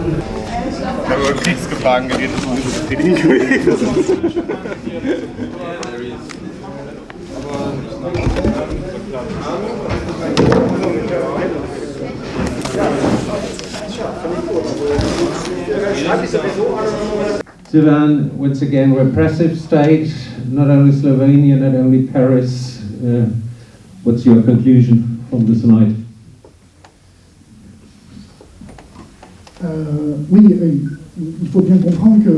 Ich habe über Kriegsgefahren geredet, das ist nicht richtig gewesen. Sudan, once again, repressive state, not only Slovenia, not only Paris. What's your conclusion from this night? Oui, il faut bien comprendre que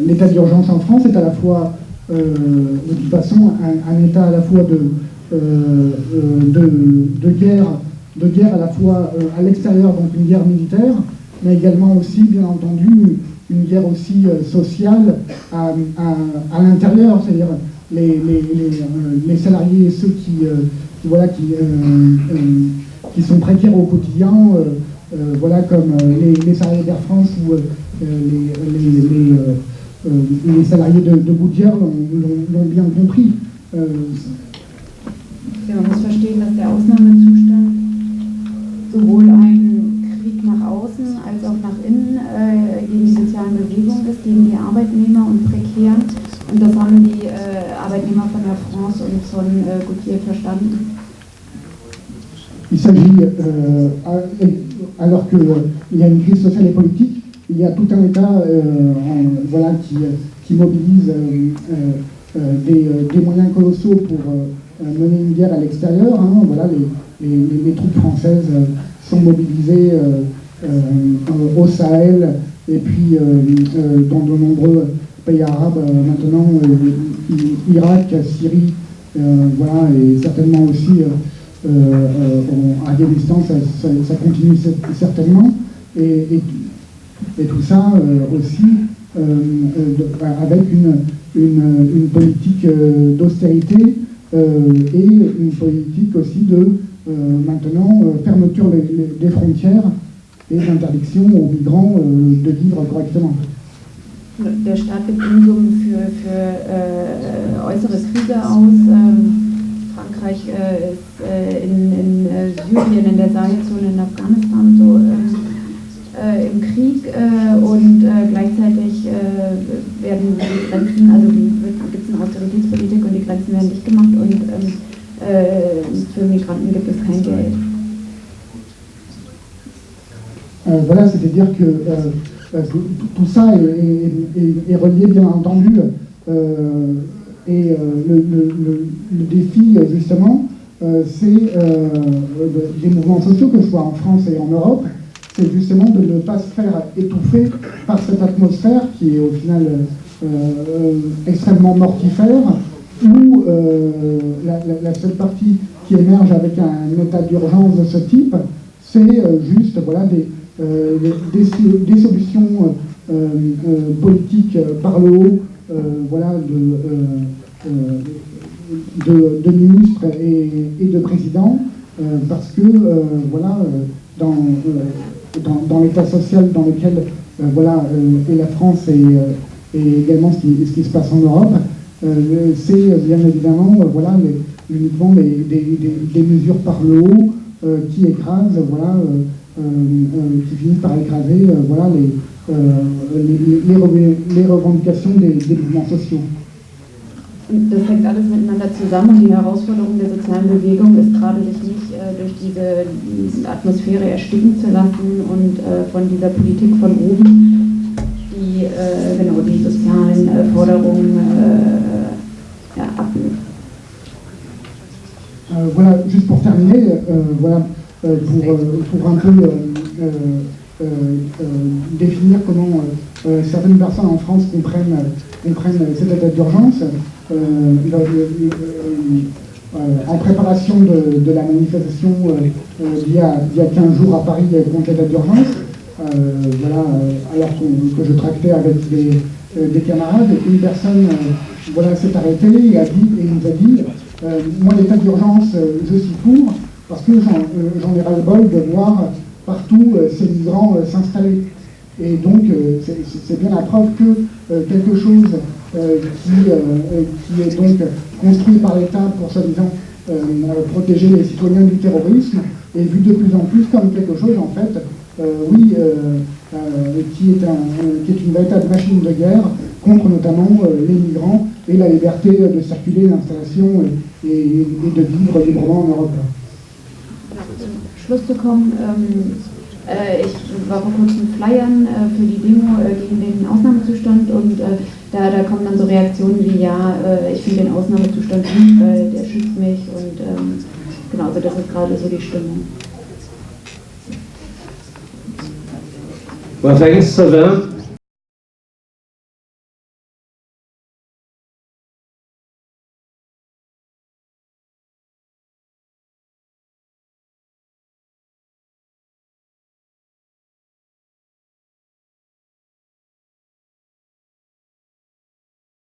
l'état d'urgence en France est à la fois, de toute façon, un état à la fois de guerre à la fois à l'extérieur, donc une guerre militaire, mais également aussi, bien entendu, une guerre aussi sociale à l'intérieur, c'est-à-dire les salariés, ceux qui sont précaires au quotidien, voilà, comme les salariés d'Air France ou les salariés de Goodyear l'ont bien compris. Man muss verstehen, dass der Ausnahmezustand sowohl ein Krieg nach außen als auch nach innen gegen die sozialen Bewegungen ist, gegen die Arbeitnehmer und Prekären. Und das haben die Arbeitnehmer von Air France und von Goodyear verstanden. Il s'agit, alors qu'il y a une crise sociale et politique, il y a tout un État voilà, qui mobilise des moyens colossaux pour mener une guerre à l'extérieur. Hein, voilà, les troupes françaises sont mobilisées au Sahel et puis dans de nombreux pays arabes maintenant, Irak, Syrie, voilà, et certainement aussi à Afghanistan, ça continue certainement, et tout ça aussi avec une politique d'austérité et une politique aussi de maintenant fermeture des frontières et d'interdiction aux migrants de vivre correctement. Der Staat gibt Unsummen für äußere Kriege aus. Frankreich ist in Syrien, in der Sahelzone, in Afghanistan so im Krieg und gleichzeitig werden die Grenzen, also gibt es eine Austeritätspolitik und die Grenzen werden dicht gemacht und für Migranten gibt es kein Geld. Voilà, c'est-à-dire que tout ça est relié bien entendu. Et le défi, justement, c'est des mouvements sociaux, que ce soit en France et en Europe, c'est justement de ne pas se faire étouffer par cette atmosphère qui est au final extrêmement mortifère, où la seule partie qui émerge avec un état d'urgence de ce type, c'est juste voilà, des solutions politiques par le haut, voilà, de ministres et de présidents, parce que voilà, dans l'état social dans lequel voilà, et la France et également ce qui se passe en Europe, c'est bien évidemment voilà, uniquement des mesures par le haut qui écrasent, voilà, qui finissent par écraser voilà, les revendications des mouvements sociaux. Das hängt alles miteinander zusammen und die Herausforderung der sozialen Bewegung ist gerade, sich nicht durch diese Atmosphäre ersticken zu lassen und von dieser Politik von oben, die genau die sozialen Forderungen abnimmt. Voilà, juste pour terminer, voilà, pour un peu définir comment certaines personnes en France comprennent cet état d'urgence. En préparation de la manifestation il y a 15 jours à Paris contre l'état d'urgence, voilà, alors que je tractais avec des camarades, une personne voilà, s'est arrêtée et nous a dit moi l'état d'urgence je suis pour, parce que j'en ai ras-le-bol de voir partout ces migrants s'installer. Et donc c'est bien la preuve que quelque chose qui est donc construit par l'État pour soi-disant protéger les citoyens du terrorisme est vu de plus en plus comme quelque chose, en fait, qui est une véritable machine de guerre contre notamment les migrants et la liberté de circuler, d'installation et de vivre librement en Europe. Schluss zu kommen, ich war vor kurzem Flyern für die Demo gegen den Ausnahmezustand und da kommen dann so Reaktionen wie, ja, ich finde den Ausnahmezustand gut, weil der schützt mich und genau, also das ist gerade so die Stimmung. Well, thanks, Sylvain.